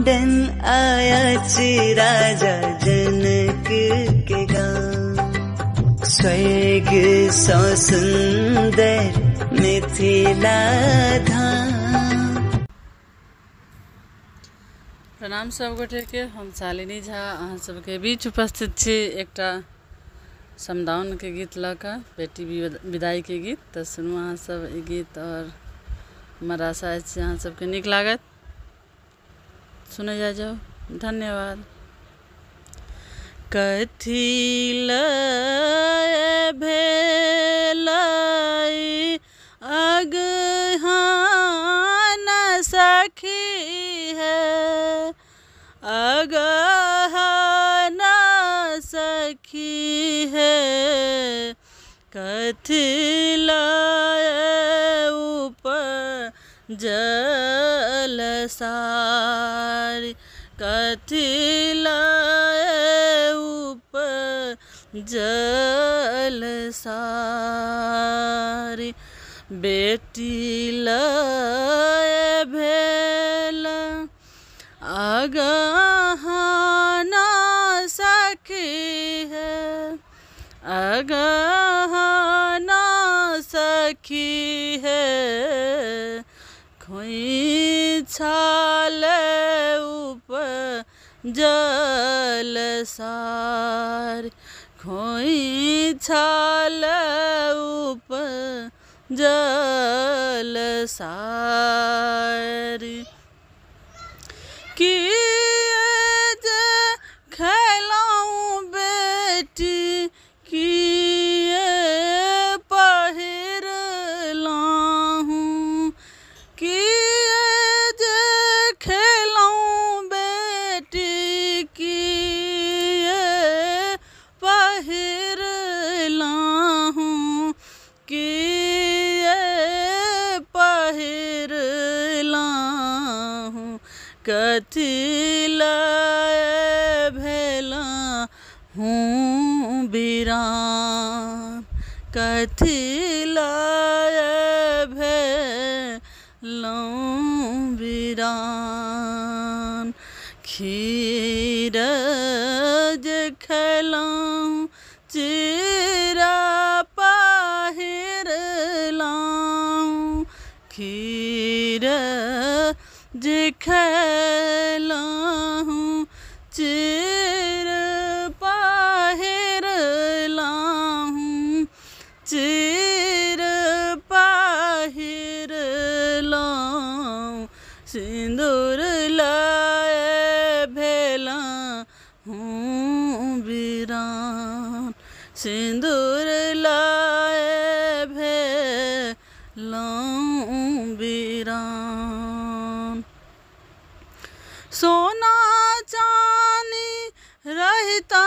दिन आया राजा जनक के गाँव। स्वर्ग सौ सुंदर मिथिला धाम। प्रणाम सब गोटे के। हम शालिनी झा अहाँ सबके बीच उपस्थित छी एकटा समदाउन के गीत लऽ कऽ, बेटी विदाई के गीत। तऽ सुनू अहाँ सब ई गीत, और हमर आशा अछि अहाँ सबके नीक लागत। सुने जाओ। धन्यवाद। कथी लय भेलै अगहन सखी है, अगहन सखी है। कथी लय उपजल सारी, कथी लय उपजल सारी। बेटी लय भेल अगहन सखी है, अगहन सखी है। खोइछाल उपजल सारी, खोइछाल उपजल सारी। कि जे खेलौं बेटी किए पहिरलहुँ, किए जे खेलौं बेटी किए पहिरलहुँ, किए पहिरलहुँ। कथी लय भेलहुँ बिरान, कथी लय भेलहुँ बिरान। खीर जे खेलहुँ चिरा पहिरलहुँ, खीर जे खेलहुँ चिर पहिरलहुँ, चिर पहिरलहुँ। सिन्दूर लय भेलहुँ बिरान, सिन्दूर लय भेलहुँ बिरान। सोना चानी रहता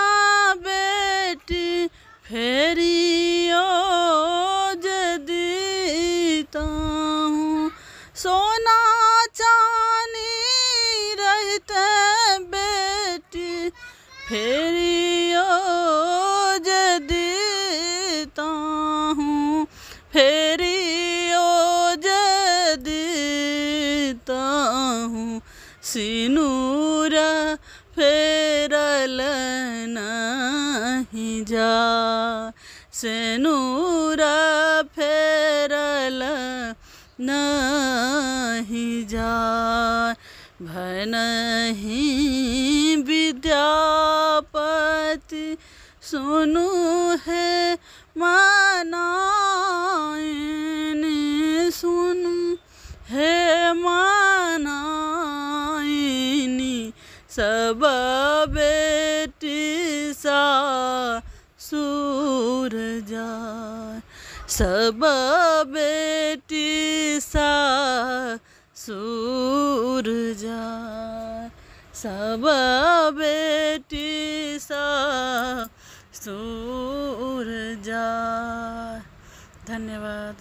बेटी फेरियो जे दीताहूँ, सोना चानी रहते बेटी फेरियो जे दीताहूँ, फेरियो जे दीताहूँ। सिनूर फेरल नहीं जाय, सिनूर फेरल नहीं जाय। भनहि विद्यापति सुनु है मनाइनी, सुनु है मनाइनी। सब बेटी सासुर जाय, सब बेटी सासुर जाय, सब बेटी सासुर जाय। धन्यवाद।